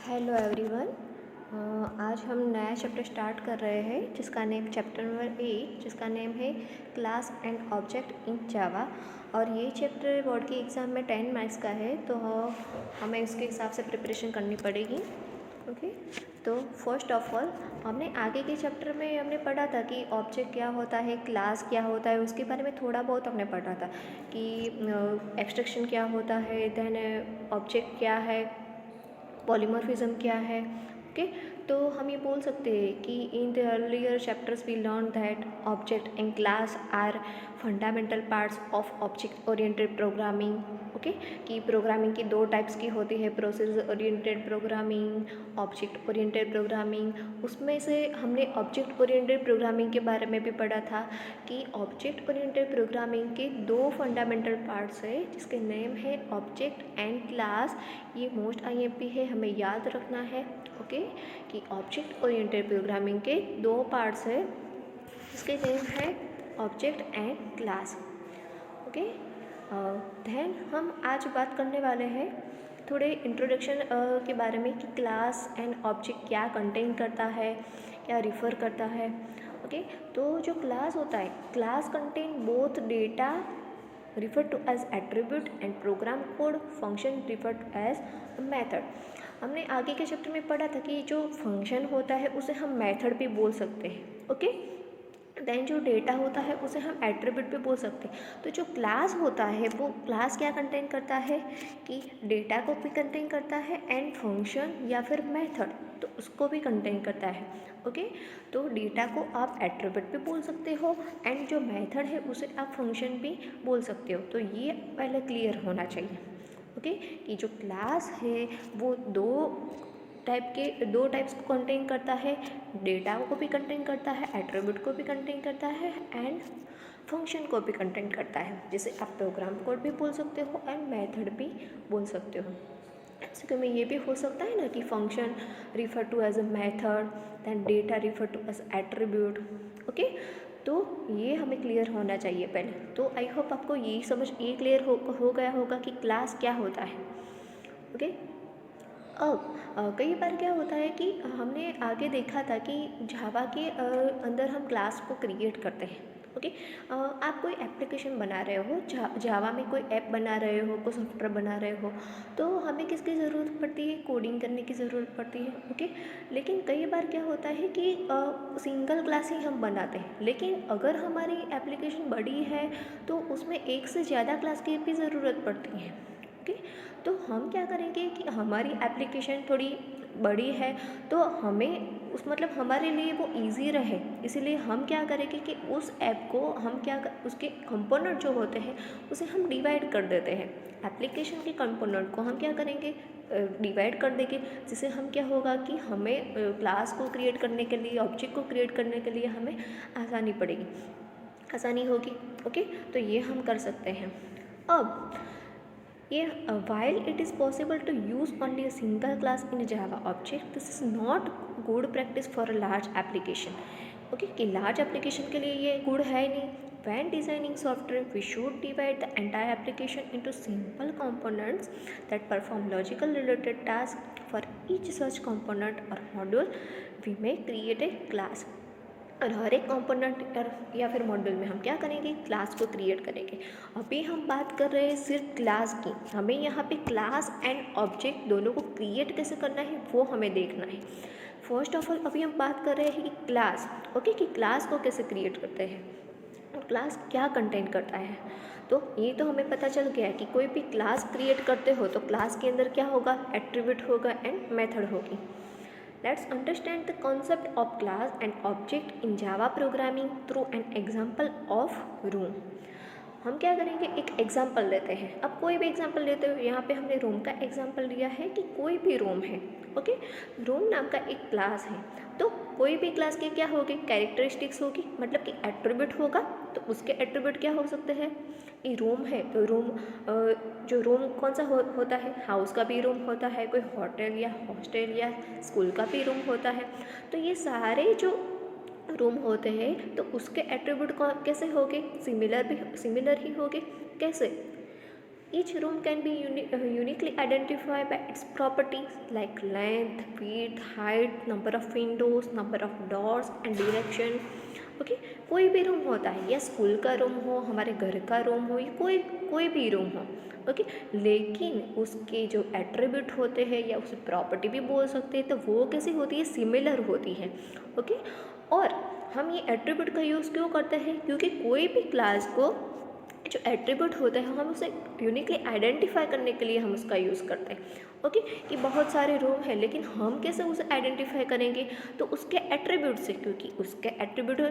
Hello everyone. आज हम नया चैप्टर स्टार्ट कर रहे हैं जिसका नेम चैप्टर नंबर 8 जिसका नेम है क्लास एंड ऑब्जेक्ट इन जावा। और ये चैप्टर बोर्ड के एग्ज़ाम में 10 मार्क्स का है, तो हमें उसके हिसाब से प्रिपरेशन करनी पड़ेगी। ओके, तो फर्स्ट ऑफ ऑल हमने आगे के चैप्टर में हमने पढ़ा था कि ऑब्जेक्ट क्या होता है, क्लास क्या होता है, उसके बारे में थोड़ा बहुत हमने पढ़ा था कि एब्स्ट्रैक्शन क्या होता है, देन ऑब्जेक्ट क्या है, पॉलीमॉर्फिज्म क्या है। ओके, तो हम ये बोल सकते हैं कि in the earlier chapters we learn that object and class are fundamental parts of object oriented programming. Okay, कि प्रोग्रामिंग की दो टाइप्स की होती है, process oriented programming, object oriented programming. उसमें से हमने ऑब्जेक्ट ओरिएंटेड प्रोग्रामिंग के बारे में भी पढ़ा था कि ऑब्जेक्ट ओरिएंटेड प्रोग्रामिंग के दो फंडामेंटल पार्ट्स है जिसके नेम है ऑब्जेक्ट एंड क्लास। ये मोस्ट IMP है, हमें याद रखना है। ओके, कि ऑब्जेक्ट ओरिएंटेड प्रोग्रामिंग के दो पार्ट्स है जिसके नेम है object and class. Okay, then हम आज बात करने वाले हैं थोड़े इंट्रोडक्शन के बारे में कि क्लास एंड ऑब्जेक्ट क्या कंटेन करता है, क्या रिफ़र करता है। ओके, तो जो क्लास होता है, class contain both data referred to as attribute and program code function referred to as method। हमने आगे के चैप्टर में पढ़ा था कि जो फंक्शन होता है उसे हम मेथड भी बोल सकते हैं। ओके, देन जो डेटा होता है उसे हम एट्रीब्यूट भी बोल सकते हैं। तो जो क्लास होता है वो क्लास क्या कंटेन करता है कि डेटा को भी कंटेन करता है एंड फंक्शन या फिर मेथड तो उसको भी कंटेन करता है। ओके, तो डेटा को आप एट्रीब्यूट भी बोल सकते हो एंड जो मेथड है उसे आप फंक्शन भी बोल सकते हो। तो ये पहले क्लियर होना चाहिए। ओके, कि जो क्लास है वो दो टाइप्स को कंटेन करता है, डेटा को भी कंटेन करता है, एट्रीब्यूट को भी कंटेन करता है एंड फंक्शन को भी कंटेन करता है, जिसे आप प्रोग्राम कोड भी बोल सकते हो एंड मेथड भी बोल सकते हो। एमसीक्यू में ये भी हो सकता है ना कि function refer to as a method, then data refer to as attribute. Okay, तो ये हमें क्लियर होना चाहिए पहले। तो आई होप आपको यही समझ ये क्लियर हो गया होगा कि क्लास क्या होता है। ओके, अब कई बार क्या होता है कि हमने आगे देखा था कि जावा के अंदर हम क्लास को क्रिएट करते हैं। ओके, आप कोई एप्लीकेशन बना रहे हो, जावा में कोई ऐप बना रहे हो, कोई सॉफ्टवेयर बना रहे हो, तो हमें किसकी ज़रूरत पड़ती है, कोडिंग करने की ज़रूरत पड़ती है। ओके, लेकिन कई बार क्या होता है कि सिंगल क्लास ही हम बनाते हैं, लेकिन अगर हमारी एप्लीकेशन बड़ी है तो उसमें एक से ज़्यादा क्लास की भी ज़रूरत पड़ती है। ओके, तो हम क्या करेंगे कि हमारी एप्लीकेशन थोड़ी बड़ी है तो हमें उस मतलब हमारे लिए वो इजी रहे, इसीलिए हम क्या करेंगे कि उस ऐप को हम उसके कंपोनेंट जो होते हैं उसे हम डिवाइड कर देते हैं। एप्लीकेशन के कंपोनेंट को हम क्या करेंगे, डिवाइड कर देंगे, जिससे हम क्या होगा कि हमें क्लास को क्रिएट करने के लिए, ऑब्जेक्ट को क्रिएट करने के लिए हमें आसानी होगी। ओके, तो ये हम कर सकते हैं। अब ये while it is possible to use only a single class in a Java object, this is not good practice for a large application। Okay, कि large application के लिए ये good है नहीं। When designing software, we should divide the entire application into simple components that perform logical related tasks। For each such component or module, we may create a class। और हर एक component या फिर module में हम क्या करेंगे, क्लास को create करेंगे। अभी हम बात कर रहे हैं सिर्फ क्लास की, हमें यहाँ पे क्लास एंड ऑब्जेक्ट दोनों को क्रिएट कैसे करना है वो हमें देखना है। फर्स्ट ऑफ ऑल अभी हम बात कर रहे हैं कि क्लास, ओके, कि क्लास को कैसे क्रिएट करते हैं और क्लास क्या कंटेन करता है। तो ये तो हमें पता चल गया है कि कोई भी क्लास क्रिएट करते हो तो क्लास के अंदर क्या होगा, एट्रीब्यूट होगा एंड मेथड होगी। Let's understand the concept of class and object in Java programming through an example of room। हम क्या करेंगे, एक एग्जाम्पल लेते हैं। अब कोई भी एग्जाम्पल लेते हो, यहाँ पे हमने रूम का एग्जाम्पल लिया है कि कोई भी रूम है। ओके, रूम नाम का एक क्लास है, तो कोई भी क्लास के क्या होगी, कैरेक्टरिस्टिक्स होगी, मतलब कि एट्रीब्यूट होगा। तो उसके एट्रीब्यूट क्या हो सकते हैं, ये रूम है तो रूम, जो रूम कौन सा होता है, हाउस का भी रूम होता है, कोई होटल या हॉस्टल या स्कूल का भी रूम होता है। तो ये सारे जो रूम होते हैं तो उसके एट्रीब्यूट कैसे होंगे, सिमिलर ही होंगे। कैसे, Each room can be uniquely identified by its properties like length, width, height, number of windows, number of doors and direction. Okay कोई भी रूम होता है, या स्कूल का रूम हो, हमारे घर का रूम हो, या कोई कोई भी रूम हो, ओके लेकिन उसके जो एट्रीब्यूट होते हैं या उसे प्रॉपर्टी भी बोल सकते हैं, तो वो कैसी होती है, सिमिलर होती है। ओके और हम ये एट्रीब्यूट का यूज़ क्यों करते हैं, क्योंकि कोई भी क्लास को जो एट्रीब्यूट होता है हम उसे यूनिकली आइडेंटिफाई करने के लिए हम उसका यूज़ करते हैं। ओके कि बहुत सारे रूम हैं, लेकिन हम कैसे उसे आइडेंटिफाई करेंगे, तो उसके एट्रीब्यूट से, क्योंकि उसके एट्रीब्यूट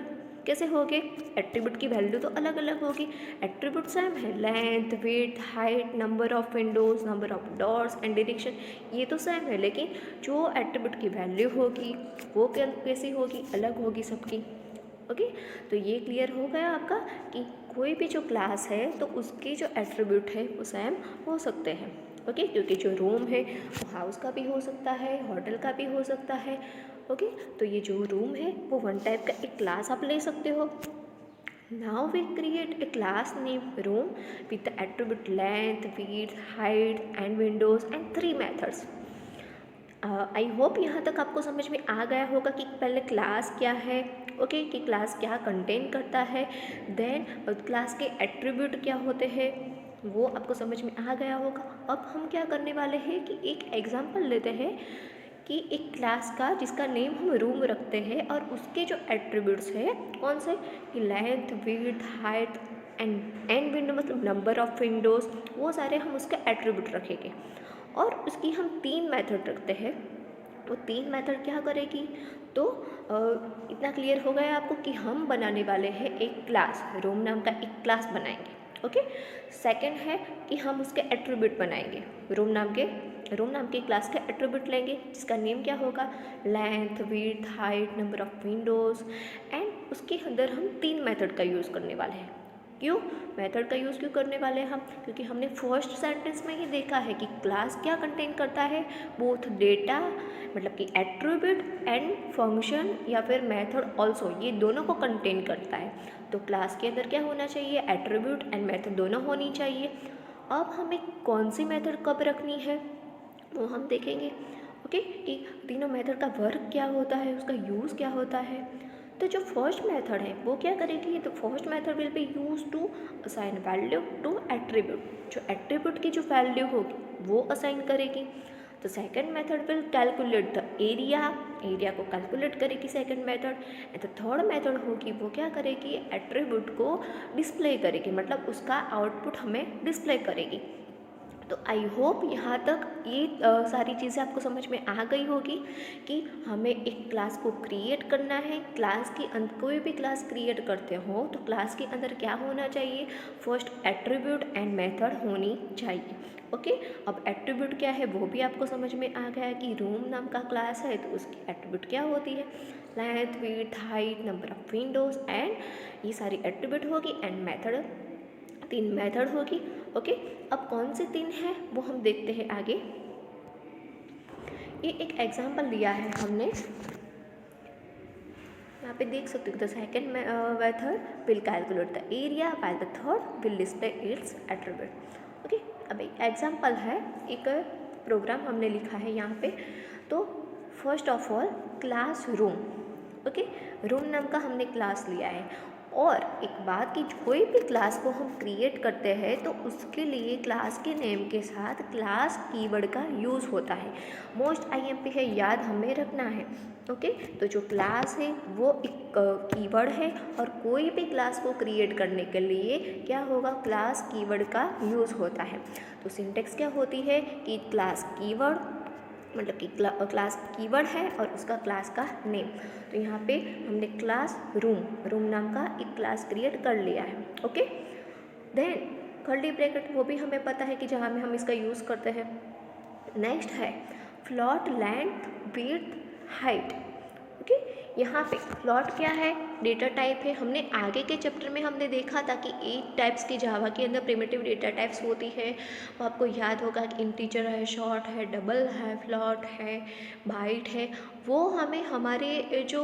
कैसे होंगे, एट्रीब्यूट की वैल्यू तो अलग अलग होगी। एट्रीब्यूट सेम है, length, width, height, number of Windows, number of doors and direction, ये तो सेम है, लेकिन जो एट्रीब्यूट की वैल्यू होगी वो कैसी होगी, अलग होगी सबकी। ओके तो ये क्लियर हो गया आपका कि कोई भी जो क्लास है तो उसके जो एट्रीब्यूट है वो सेम हो सकते हैं। ओके क्योंकि जो रूम है वो हाउस का भी हो सकता है, होटल का भी हो सकता है। ओके तो ये जो रूम है वो वन टाइप का एक क्लास आप ले सकते हो। Now we create a class name room with the attribute length, width, height and windows and 3 methods. I hope यहाँ तक आपको समझ में आ गया होगा कि पहले क्लास क्या है, ओके कि क्लास क्या कंटेन करता है, देन क्लास के एट्रीब्यूट क्या होते हैं, वो आपको समझ में आ गया होगा। अब हम क्या करने वाले हैं कि एक एग्जांपल लेते हैं कि एक क्लास का जिसका नेम हम रूम रखते हैं और उसके जो एट्रीब्यूट्स है कौन से, कि length, width, height and window मतलब नंबर ऑफ विंडोज़, वो सारे हम उसके एट्रीब्यूट रखेंगे। और उसकी हम 3 मेथड रखते हैं। वो 3 मेथड क्या करेगी, तो इतना क्लियर हो गया आपको कि हम बनाने वाले हैं एक क्लास, रूम नाम का एक क्लास बनाएंगे। ओके सेकंड है कि हम उसके एट्रीब्यूट बनाएंगे, रूम नाम के क्लास के एट्रीब्यूट लेंगे जिसका नेम क्या होगा, length, width, height, number of Windows and उसके अंदर हम 3 मेथड का यूज़ करने वाले हैं। क्यों मेथड का यूज़ क्यों करने वाले हैं हम, क्योंकि हमने फर्स्ट सेंटेंस में ही देखा है कि क्लास क्या कंटेन करता है, बोथ डेटा मतलब कि एट्रीब्यूट एंड फंक्शन या फिर मेथड ऑल्सो, ये दोनों को कंटेन करता है। तो क्लास के अंदर क्या होना चाहिए, एट्रीब्यूट एंड मेथड दोनों होनी चाहिए। अब हमें कौन सी मेथड कब रखनी है वो हम देखेंगे। ओके कि तीनों मेथड का वर्क क्या होता है, उसका यूज़ क्या होता है। तो जो फर्स्ट मेथड है वो क्या करेगी, तो first method will be use to assign value to attribute, जो एट्रीब्यूट की जो वैल्यू होगी वो असाइन करेगी। तो second method will calculate the area को कैलकुलेट करेगी second method. And the third method होगी वो क्या करेगी, एट्रीब्यूट को डिस्प्ले करेगी, मतलब उसका आउटपुट हमें डिस्प्ले करेगी। तो आई होप यहाँ तक ये सारी चीज़ें आपको समझ में आ गई होगी कि हमें एक क्लास को क्रिएट करना है। क्लास के अंदर कोई भी क्लास क्रिएट करते हो तो क्लास के अंदर क्या होना चाहिए, फर्स्ट एट्रीब्यूट एंड मेथड होनी चाहिए। ओके अब एट्रीब्यूट क्या है वो भी आपको समझ में आ गया कि रूम नाम का क्लास है तो उसकी एट्रीब्यूट क्या होती है, length, width, height, number of Windows and ये सारी एट्रीब्यूट होगी एंड मेथड 3 मेथड होगी। ओके अब कौन से 3 हैं वो हम देखते हैं आगे। ये एक एग्जांपल लिया है हमने, यहाँ पे देख सकते हो, the second method will calculate the area while the third will display it's attribute. Okay अब एक एग्जांपल है, एक प्रोग्राम हमने लिखा है यहाँ पे। तो first of all class room, okay room नाम का हमने क्लास लिया है। और एक बात कि कोई भी क्लास को हम क्रिएट करते हैं तो उसके लिए क्लास के नेम के साथ क्लास कीवर्ड का यूज़ होता है। मोस्ट आईएमपी है, याद हमें रखना है। ओके तो जो क्लास है वो एक कीवर्ड है और कोई भी क्लास को क्रिएट करने के लिए क्या होगा, क्लास कीवर्ड का यूज़ होता है। तो सिंटेक्स क्या होती है कि क्लास कीवर्ड मतलब कि क्लास कीवर्ड है और उसका क्लास का नेम। तो यहाँ पे हमने क्लास रूम नाम का एक क्लास क्रिएट कर लिया है। ओके देन कर्ली ब्रैकेट वो भी हमें पता है कि जहाँ में हम इसका यूज़ करते हैं। नेक्स्ट है float, length, width, height. Okay यहाँ पे फ्लोट क्या है, डेटा टाइप है। हमने आगे के चैप्टर में हमने देखा था कि 8 टाइप्स की जावा के अंदर प्रिमिटिव डेटा टाइप्स होती है। वो आपको याद होगा कि इंटीजर है, शॉर्ट है, डबल है, फ्लोट है, बाइट है। वो हमें हमारे जो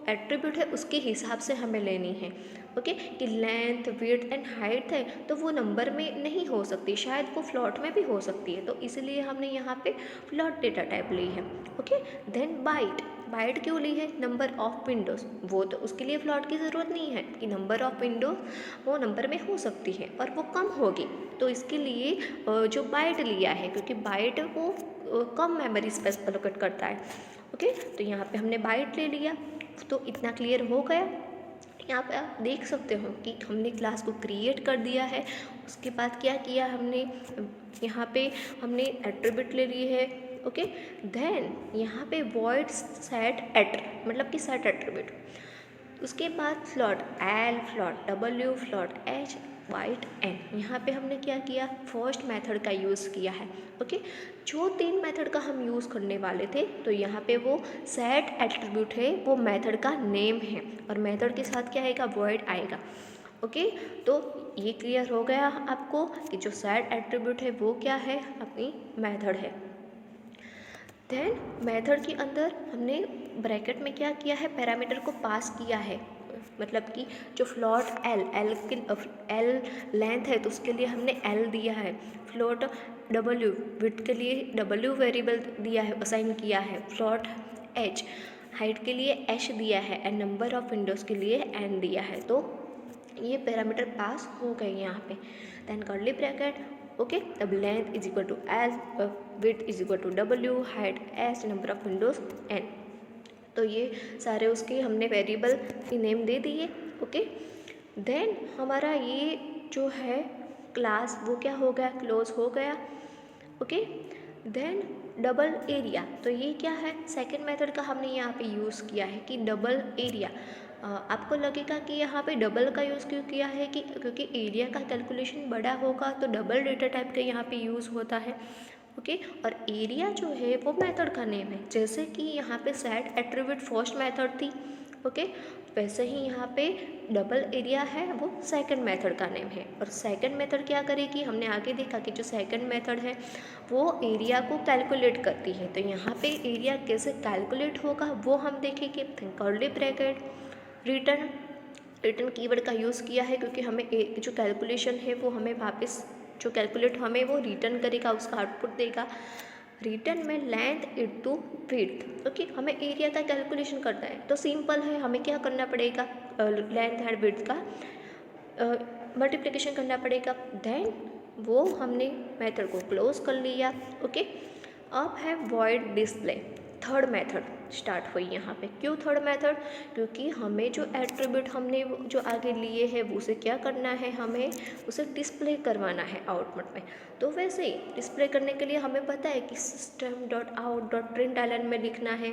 एट्रीब्यूट है उसके हिसाब से हमें लेनी है। ओके, कि लेंथ विड्थ एंड हाइट है तो वो नंबर में नहीं हो सकती, शायद वो फ्लोट में भी हो सकती है, तो इसलिए हमने यहाँ पे फ्लोट डेटा टाइप ली है। ओके, देन बाइट, बाइट क्यों ली है? नंबर ऑफ विंडोज़, वो तो उसके लिए फ्लोट की ज़रूरत नहीं है कि नंबर ऑफ विंडोज वो नंबर में हो सकती है और वो कम होगी, तो इसके लिए जो बाइट लिया है, क्योंकि बाइट वो कम मेमोरी स्पेस एलोकेट करता है। ओके, तो यहाँ पे हमने बाइट ले लिया, तो इतना क्लियर हो गया। यहाँ पे आप देख सकते हो कि हमने क्लास को क्रिएट कर दिया है, उसके बाद क्या किया हमने, यहाँ पे हमने एट्रीब्यूट ले लिए है। ओके, देन यहाँ पे वॉइड सेट एट, मतलब कि सेट एट्रीब्यूट, उसके बाद float L, float W, float H, white N, यहाँ पे हमने क्या किया, फर्स्ट मेथड का यूज़ किया है। ओके, जो 3 मेथड का हम यूज़ करने वाले थे, तो यहाँ पे वो सेट एट्रीब्यूट है, वो मेथड का नेम है, और मेथड के साथ क्या आएगा, वॉइड आएगा। ओके, तो ये क्लियर हो गया आपको कि जो सेट एट्रीब्यूट है वो क्या है, अपनी मेथड है। देन मेथड के अंदर हमने ब्रैकेट में क्या किया है, पैरामीटर को पास किया है, मतलब कि जो फ्लोट एल लेंथ है तो उसके लिए हमने एल दिया है, फ्लोट डब्ल्यू विड्थ के लिए डब्ल्यू वेरिएबल दिया है, असाइन किया है, फ्लोट एच हाइट के लिए एच दिया है, एंड नंबर ऑफ विंडोज़ के लिए एन दिया है, तो ये पैरामीटर पास हो गए यहाँ पे। देन कर्ली ब्रैकेट, ओके, तब length is equal to L, width is equal to W, height S, number of windows N, तो ये सारे उसके हमने वेरिएबल की नेम दे दिए। ओके, देन हमारा ये जो है क्लास वो क्या हो गया, क्लोज हो गया। ओके, देन डबल एरिया, तो ये क्या है, सेकंड मेथड का हमने यहाँ पे यूज़ किया है कि डबल एरिया। आपको लगेगा कि यहाँ पे डबल का यूज़ क्यों किया है, कि क्योंकि एरिया का कैलकुलेशन बड़ा होगा तो डबल डेटा टाइप का यहाँ पे यूज़ होता है। ओके, और एरिया जो है वो मेथड का नेम है, जैसे कि यहाँ पे सेट एट्रीब्यूट फर्स्ट मेथड थी। ओके, वैसे ही यहाँ पे डबल एरिया है वो सेकंड मेथड का नेम है, और सेकंड मेथड क्या करेगी, हमने आगे देखा कि जो सेकंड मेथड है वो एरिया को कैलकुलेट करती है, तो यहाँ पे एरिया कैसे कैलकुलेट होगा वो हम देखेंगे। Curly bracket, return, return keyword का यूज़ किया है क्योंकि हमें जो कैलकुलेशन है वो हमें वापस जो कैलकुलेट हमें वो रिटर्न करेगा, उसका आउटपुट देगा। रिटर्न में लेंथ इनटू विड्थ, ओके, हमें एरिया का कैलकुलेशन करना है तो सिंपल है, हमें क्या करना पड़ेगा, लेंथ एंड विड्थ का मल्टीप्लिकेशन करना पड़ेगा। देन वो हमने मेथड को क्लोज कर लिया। ओके, अब है void display, third method start हुई यहाँ पे। क्यों थर्ड मेथड, क्योंकि हमें जो एट्रीब्यूट हमने जो आगे लिए हैं वो उसे क्या करना है, हमें उसे डिस्प्ले करवाना है आउटपुट में। तो वैसे ही डिस्प्ले करने के लिए हमें पता है कि system dot out dot println में लिखना है,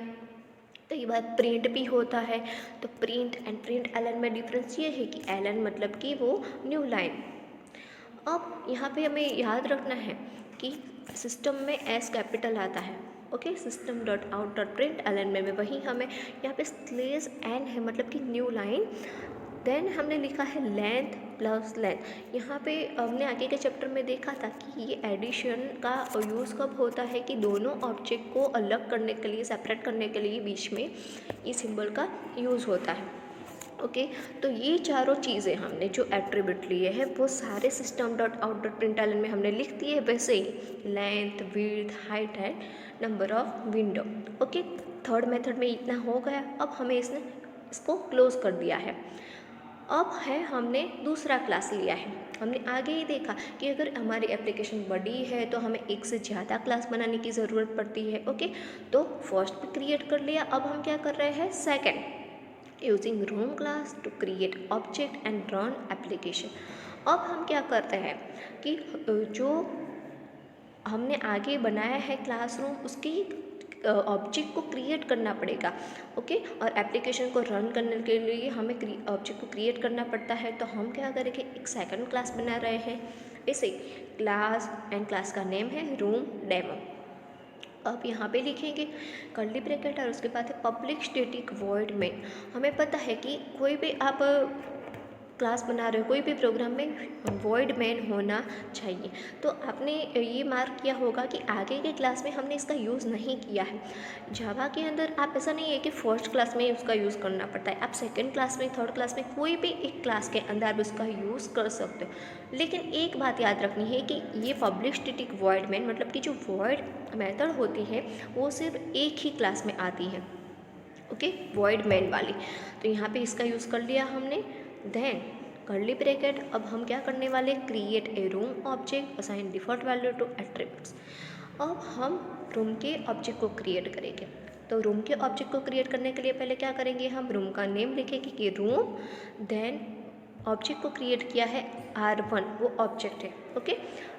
कई बार प्रिंट भी होता है, तो प्रिंट एंड प्रिंट एलन में डिफरेंस ये है कि एलन मतलब कि वो न्यू लाइन। अब यहाँ पे हमें याद रखना है कि सिस्टम में एस कैपिटल आता है। Okay, system dot out dot println में वहीं हमें यहाँ पे स्लेस एन है, मतलब कि न्यू लाइन। देन हमने लिखा है लेंथ प्लस लेंथ। यहाँ पे हमने आगे के चैप्टर में देखा था कि ये एडिशन का यूज़ कब होता है, कि दोनों ऑब्जेक्ट को अलग करने के लिए, सेपरेट करने के लिए बीच में ये सिंबल का यूज़ होता है। ओके, तो ये चारों चीज़ें हमने जो एट्रीब्यूट लिए हैं वो सारे system dot out dot println में हमने लिख दिए, वैसे ही length width height and number of window. Okay, third method में इतना हो गया। अब हमें इसको क्लोज कर दिया है। अब है हमने दूसरा क्लास लिया है। हमने आगे ही देखा कि अगर हमारी एप्लीकेशन बड़ी है तो हमें एक से ज़्यादा क्लास बनाने की ज़रूरत पड़ती है। ओके, तो फर्स्ट पे क्रिएट कर लिया, अब हम क्या कर रहे हैं, second, using room class to create object and run application. अब हम क्या करते हैं कि जो हमने आगे बनाया है क्लासरूम, उसकी ऑब्जेक्ट को क्रिएट करना पड़ेगा। ओके, और एप्लीकेशन को रन करने के लिए हमें ऑब्जेक्ट को क्रिएट करना पड़ता है, तो हम क्या करेंगे, एक सेकंड क्लास बना रहे हैं। इसे क्लास एंड क्लास का नेम है रूम डेमो। अब यहाँ पे लिखेंगे कर्ली ब्रैकेट और उसके बाद है पब्लिक स्टैटिक वॉइड मेन। हमें पता है कि कोई भी आप क्लास बना रहे हो, कोई भी प्रोग्राम में वॉइड मेन होना चाहिए। तो आपने ये मार्क किया होगा कि आगे के क्लास में हमने इसका यूज़ नहीं किया है। जावा के अंदर आप ऐसा नहीं है कि फर्स्ट क्लास में उसका यूज़ करना पड़ता है, आप सेकंड क्लास में, थर्ड क्लास में, कोई भी एक क्लास के अंदर आप उसका यूज़ कर सकते हो। लेकिन एक बात याद रखनी है कि ये पब्लिक स्टैटिक वॉइड मेन मतलब कि जो वॉइड मेथड होती है वो सिर्फ एक ही क्लास में आती है, ओके, वॉइड मेन वाली। तो यहाँ पे इसका यूज़ कर लिया हमने। देन कर्ली ब्रैकेट, अब हम क्या करने वाले, create a room object assign default value to attributes. अब हम रूम के ऑब्जेक्ट को क्रिएट करेंगे। तो रूम के ऑब्जेक्ट को क्रिएट करने के लिए पहले क्या करेंगे, हम रूम का नेम लिखेंगे कि रूम, देन ऑब्जेक्ट को क्रिएट किया है R1, वो ऑब्जेक्ट है, okay.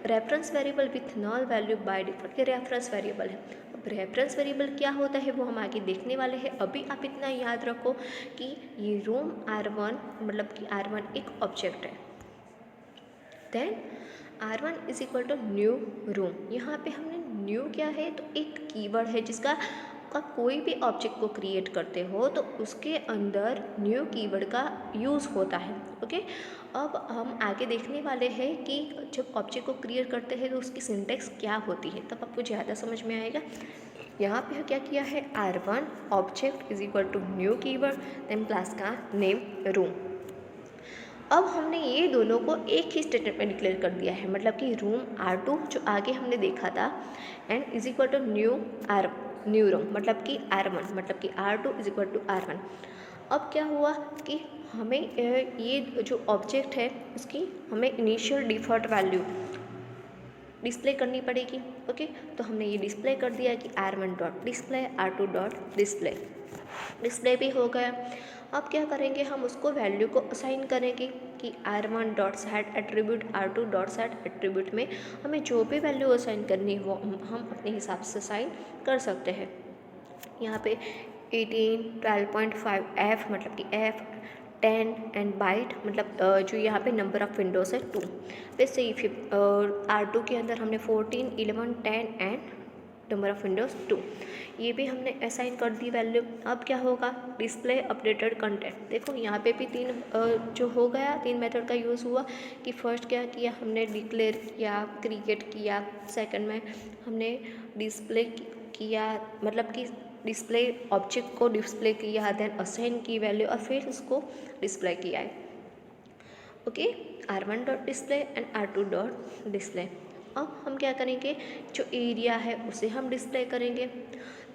Reference variable with null value by default, ये रेफरेंस वेरिएबल है। अब रेफरेंस वेरिएबल क्या होता है वो हम आगे देखने वाले हैं। अभी आप इतना याद रखो कि ये रूम R1 मतलब कि R1 एक ऑब्जेक्ट है। Then R1 is equal to new room. यहाँ पे हमने न्यू क्या है, तो एक कीवर्ड है जिसका का कोई भी ऑब्जेक्ट को क्रिएट करते हो तो उसके अंदर न्यू कीवर्ड का यूज़ होता है, ओके। अब हम आगे देखने वाले हैं कि जब ऑब्जेक्ट को क्रिएट करते हैं तो उसकी सिंटेक्स क्या होती है, तब आपको ज़्यादा समझ में आएगा। यहाँ पे क्या किया है, R1 object is equal to new keyword, then class का नेम रूम। अब हमने ये दोनों को एक ही स्टेटमेंट में डिक्लेयर कर दिया है, मतलब कि रूम R2 जो आगे हमने देखा था and is equal to new room मतलब कि R1 मतलब कि R2 is equal to R1। अब क्या हुआ कि हमें ये जो ऑब्जेक्ट है उसकी हमें इनिशियल डिफॉल्ट वैल्यू डिस्प्ले करनी पड़ेगी, ओके। तो हमने ये डिस्प्ले कर दिया कि R1 dot display, R2 dot display, display भी हो गया। अब क्या करेंगे, हम उसको वैल्यू को असाइन करेंगे कि R1 dot set attribute, R2 dot set attribute में हमें जो भी वैल्यू असाइन करनी है वो हम अपने हिसाब से असाइन कर सकते हैं। यहाँ पे 18, 12.5 F मतलब कि F 10 एंड बाइट मतलब जो यहाँ पे नंबर ऑफ़ विंडोज़ है 2। वैसे ही R2 के अंदर हमने 14, 11, 10 एंड नंबर ऑफ़ विंडोज़ 2, ये भी हमने असाइन कर दी वैल्यू। अब क्या होगा, डिस्प्ले अपडेटेड कंटेंट। देखो यहाँ पे भी जो हो गया, 3 मेथड का यूज़ हुआ कि फर्स्ट क्या किया, हमने डिक्लेयर किया, क्रिएट किया, सेकंड में हमने डिस्प्ले किया मतलब कि डिस्प्ले ऑब्जेक्ट को डिस्प्ले किया, देन असाइन की वैल्यू और फिर उसको डिस्प्ले किया है, okay. R1 dot display and R2 dot display. अब हम क्या करेंगे, जो एरिया है उसे हम डिस्प्ले करेंगे।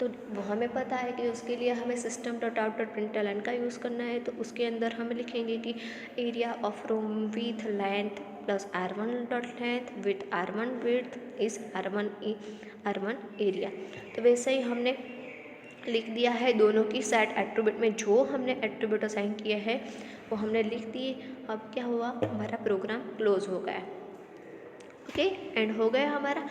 तो वो हमें पता है कि उसके लिए हमें system dot out dot println का यूज़ करना है। तो उसके अंदर हम लिखेंगे कि area of room with length plus R1 dot length with R1 width is R1 area. तो वैसे ही हमने लिख दिया है दोनों की सेट एट्रीब्यूट में जो हमने एट्रीब्यूट असाइन किए हैं वो हमने लिख दिए। अब क्या हुआ, हमारा प्रोग्राम क्लोज हो गया, ओके, एंड हो गया हमारा।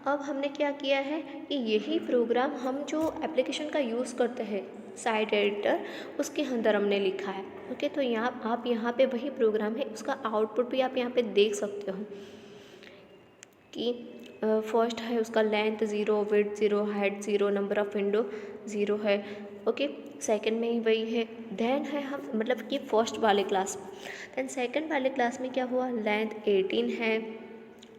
अब हमने क्या किया है कि यही प्रोग्राम हम जो एप्लीकेशन का यूज़ करते हैं साइट एडिटर, उसके अंदर हमने लिखा है, ओके। तो आप यहाँ पे वही प्रोग्राम है, उसका आउटपुट भी आप यहाँ पे देख सकते हो कि फर्स्ट है उसका length 0, width 0, height 0, number of window 0 है, ओके। सेकंड में ही वही है। देन है हम मतलब कि फर्स्ट वाले क्लास, देन सेकंड वाले क्लास में क्या हुआ, लेंथ 18 है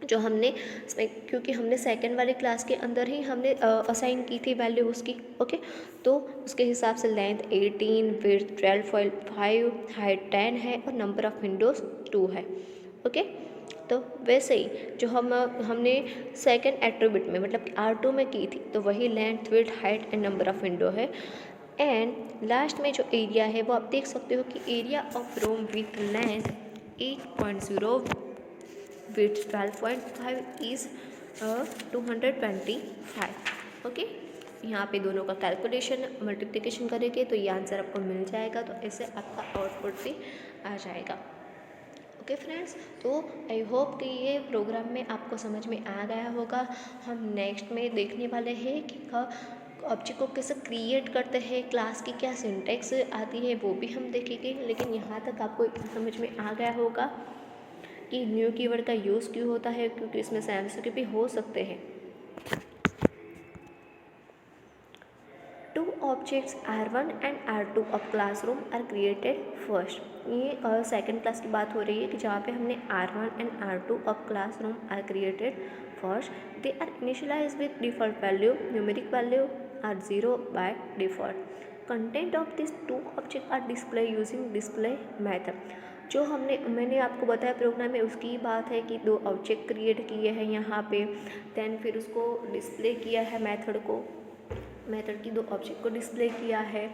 जो हमने क्योंकि हमने सेकंड वाले क्लास के अंदर ही हमने असाइन की थी वैल्यू उसकी, ओके। तो उसके हिसाब से लेंथ 18, विड्थ 12.5, हाइट 10 है और नंबर ऑफ़ विंडोज़ 2 है, ओके। तो वैसे ही जो हमने सेकंड एट्रीब्यूट में मतलब R2 में की थी तो वही length, width, height and number of window है। एंड लास्ट में जो एरिया है वो आप देख सकते हो कि area of room with length 8.0, width 12.5 is 225, okay. यहाँ पे दोनों का कैलकुलेशन मल्टीप्लिकेशन करेंगे तो ये आंसर आपको मिल जाएगा। तो ऐसे आपका आउटपुट भी आ जाएगा, ओके फ्रेंड्स। तो आई होप कि ये प्रोग्राम में आपको समझ में आ गया होगा। हम नेक्स्ट में देखने वाले हैं कि ऑब्जेक्ट को कैसे क्रिएट करते हैं, क्लास की क्या सिंटेक्स आती है वो भी हम देखेंगे। लेकिन यहाँ तक आपको समझ में आ गया होगा कि न्यू कीवर्ड का यूज़ क्यों होता है, क्योंकि इसमें एमसीक्यू भी हो सकते हैं। Two objects R1 and R2 of classroom are created first. ये सेकेंड क्लास की बात हो रही है कि जहाँ पे हमने R1 and R2 of classroom are created first. They are initialize with default value, numeric value are 0 by default. Content of this two object are display using display method. जो मैंने आपको बताया प्रोग्राम में उसकी बात है कि दो ऑब्जेक्ट क्रिएट किए हैं यहाँ पे, देन फिर उसको डिस्प्ले किया है मेथड की दो ऑब्जेक्ट को डिस्प्ले किया है,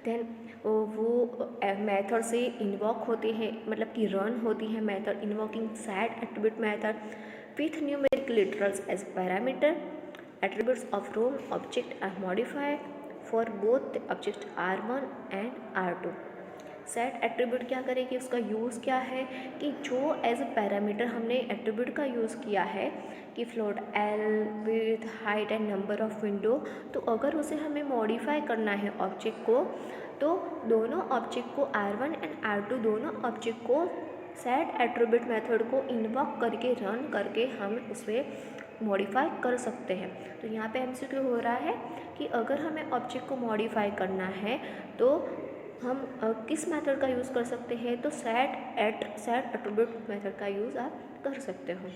देन वो मेथड से इन्वॉक होते हैं, मतलब कि रन होती है method invoking set attribute method with numeric literals as parameter. Attributes of room object are modified for both the object R1 and R2। Set attribute क्या करेगी, उसका यूज़ क्या है कि जो एज अ पैरामीटर हमने एट्रीब्यूट का यूज़ किया है कि float L with height and number of window, तो अगर उसे हमें मॉडिफाई करना है ऑब्जेक्ट को, तो दोनों ऑब्जेक्ट को R1 एंड R2 दोनों ऑब्जेक्ट को सेट एट्रीब्यूट मेथड को इन्वॉक करके रन करके हम उसे मॉडिफाई कर सकते हैं। तो यहाँ पे MCQ हो रहा है कि अगर हमें ऑब्जेक्ट को मॉडिफाई करना है तो हम किस मेथड का यूज़ कर सकते हैं, तो सेट एट्रीब्यूट मेथड का यूज़ आप कर सकते हो।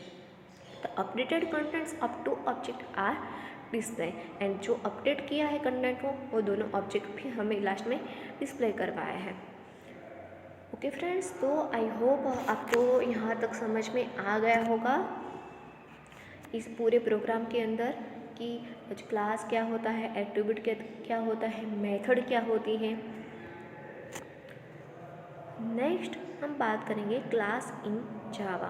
The updated contents up to object are display, and जो अपडेट किया है कंटेंट को वो दोनों ऑब्जेक्ट भी हमें लास्ट में डिस्प्ले करवाया है। ओके फ्रेंड्स, तो आई होप आपको यहाँ तक समझ में आ गया होगा इस पूरे प्रोग्राम के अंदर कि क्लास क्या होता है, एट्रीब्यूट क्या होता है, मेथड क्या होती है। नेक्स्ट हम बात करेंगे क्लास इन जावा।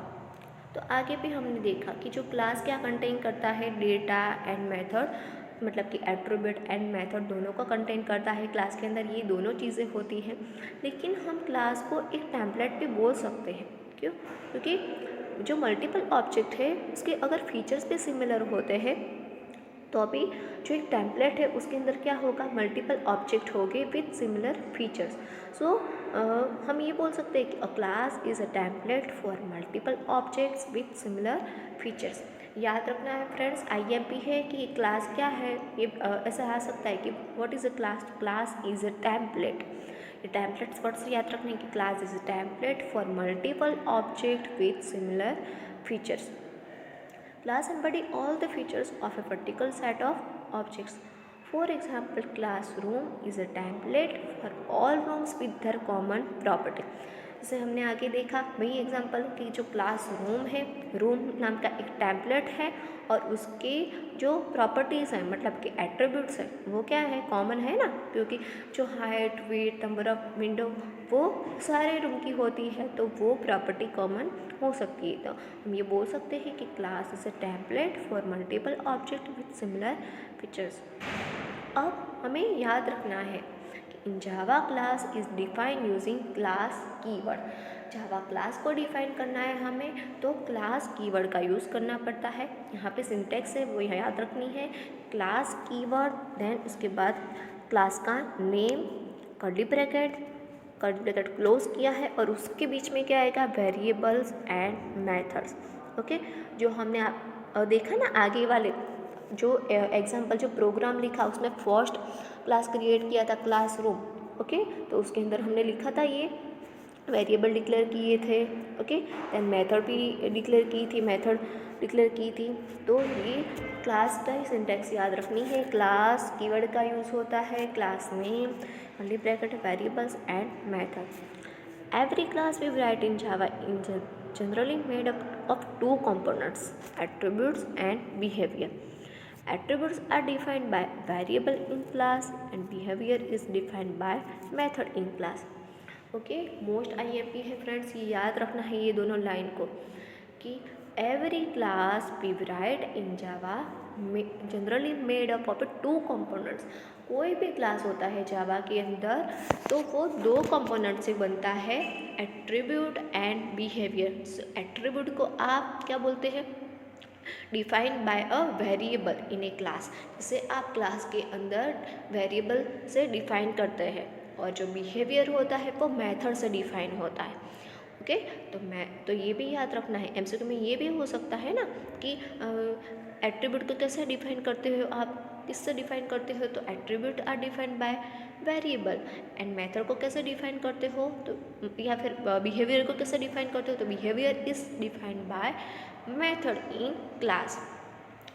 तो आगे भी हमने देखा कि जो क्लास क्या कंटेन करता है, डेटा एंड मेथड, मतलब कि एट्रीब्यूट एंड मेथड दोनों का कंटेन करता है क्लास के अंदर, ये दोनों चीज़ें होती हैं। लेकिन हम क्लास को एक टेम्पलेट भी बोल सकते हैं। क्यों? क्योंकि जो मल्टीपल ऑब्जेक्ट है उसके अगर फीचर्स भी सिमिलर होते हैं तो अभी जो एक टेम्पलेट है उसके अंदर क्या होगा, मल्टीपल ऑब्जेक्ट होंगे विथ सिमिलर फीचर्स। सो हम ये बोल सकते हैं कि अ class is a template for multiple objects with similar features. याद रखना है फ्रेंड्स, IMP है कि क्लास क्या है, ये ऐसा आ सकता है कि what is a class, class is a template. ये टेम्पलेट्स वर्ड से याद रखने की, class is a template for multiple object with similar features. Class embody all the features of a particular set of objects. For example, classroom is a template for all rooms with their common property. जैसे हमने आगे देखा वही example कि जो classroom है, room नाम का एक टेम्पलेट है और उसके जो प्रॉपर्टीज़ हैं, मतलब कि एट्रीब्यूट्स हैं, वो क्या है, कॉमन है ना, क्योंकि जो height, weight, number of window वो सारे रूम की होती है, तो वो प्रॉपर्टी कॉमन हो सकती है। तो हम ये बोल सकते हैं कि class is a template for multiple object with similar features. अब हमें याद रखना है कि in Java class is define using class keyword. Java class को डिफाइन करना है हमें तो क्लास कीवर्ड का यूज़ करना पड़ता है। यहाँ पे सिंटेक्स है वो यहाँ याद रखनी है, क्लास कीवर्ड, देन उसके बाद क्लास का नेम, कर्ली ब्रैकेट क्लोज किया है और उसके बीच में क्या आएगा, वेरिएबल्स एंड मेथड्स। ओके, जो हमने देखा ना आगे वाले जो एग्जाम्पल जो प्रोग्राम लिखा उसमें फर्स्ट क्लास क्रिएट किया था क्लासरूम। ओके, तो उसके अंदर हमने लिखा था ये वेरिएबल डिक्लेयर किए थे। ओके, देन मेथड भी डिक्लेयर की थी। तो ये क्लास का ही सिंटेक्स याद रखनी है, क्लास कीवर्ड का यूज़ होता है, class name, curly bracket, variables and method. Every class we write in Java in generally made up of two components, attributes and behavior. Attributes are defined by variable in class and behavior is defined by method in class. Okay, most IMP है friends, ये याद रखना है ये दोनों line को कि every class we write in Java generally made up of two components. कोई भी क्लास होता है जावा के अंदर तो वो दो कंपोनेंट से बनता है, एट्रीब्यूट एंड बिहेवियर। एट्रीब्यूट को आप क्या बोलते हैं, defined by a variable in A class. जैसे आप क्लास के अंदर वेरिएबल से डिफाइन करते हैं और जो बिहेवियर होता है वो मेथड से डिफाइन होता है। ओके, तो ये भी याद रखना है। MCQ में ये भी हो सकता है ना कि एट्रीब्यूट को कैसे डिफाइन करते हो आप, किससे डिफाइन करते हो, तो attribute are defined by variable. And method को कैसे डिफाइन करते हो, तो या फिर बिहेवियर को कैसे डिफाइन करते हो, तो behaviour is defined by method in class.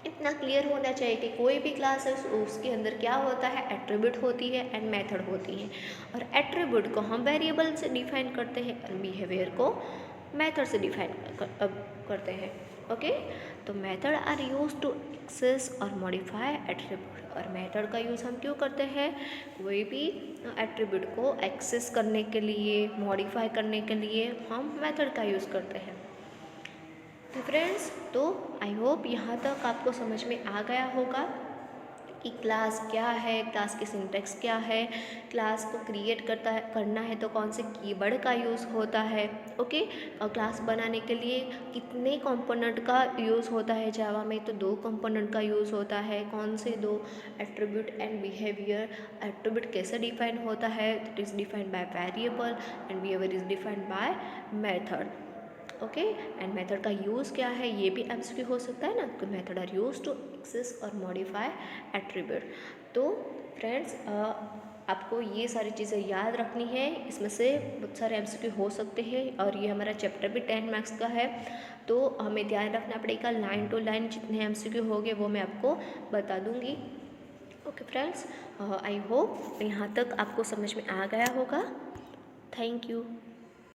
इतना क्लियर होना चाहिए कि कोई भी क्लास है उसके अंदर क्या होता है, एट्रीब्यूट होती है एंड मेथड होती है, और एट्रीब्यूट को हम वेरिएबल से डिफाइन करते हैं और बिहेवियर को मेथड से डिफाइन करते हैं। ओके, तो method are use to access और मॉडिफाई एट्रीब्यूट, और मेथड का यूज़ हम क्यों करते हैं, कोई भी एट्रीब्यूट को एक्सेस करने के लिए, मॉडिफाई करने के लिए हम मेथड का यूज़ करते हैं। तो फ्रेंड्स, तो आई होप यहाँ तक आपको समझ में आ गया होगा कि क्लास क्या है, क्लास की सिंटैक्स क्या है, क्लास को क्रिएट करना है तो कौन से कीवर्ड का यूज़ होता है। ओके, और क्लास बनाने के लिए कितने कंपोनेंट का यूज़ होता है जावा में, तो 2 कंपोनेंट का यूज़ होता है। कौन से 2, एट्रीब्यूट एंड बिहेवियर। एट्रीब्यूट कैसे डिफाइन होता है, it is defined by variable and behaviour is defined by method. Okay, and method का यूज़ क्या है, ये भी एमसीक्यू हो सकता है ना, तो method are use to access और मॉडिफाई एट्रीब्यूट। तो फ्रेंड्स, आपको ये सारी चीज़ें याद रखनी है, इसमें से बहुत सारे एमसीक्यू हो सकते हैं, और ये हमारा चैप्टर भी 10 मार्क्स का है, तो हमें ध्यान रखना पड़ेगा। लाइन टू लाइन जितने एमसीक्यू होंगे वो मैं आपको बता दूँगी। ओके फ्रेंड्स, आई होप यहाँ तक आपको समझ में आ गया होगा। Thank you.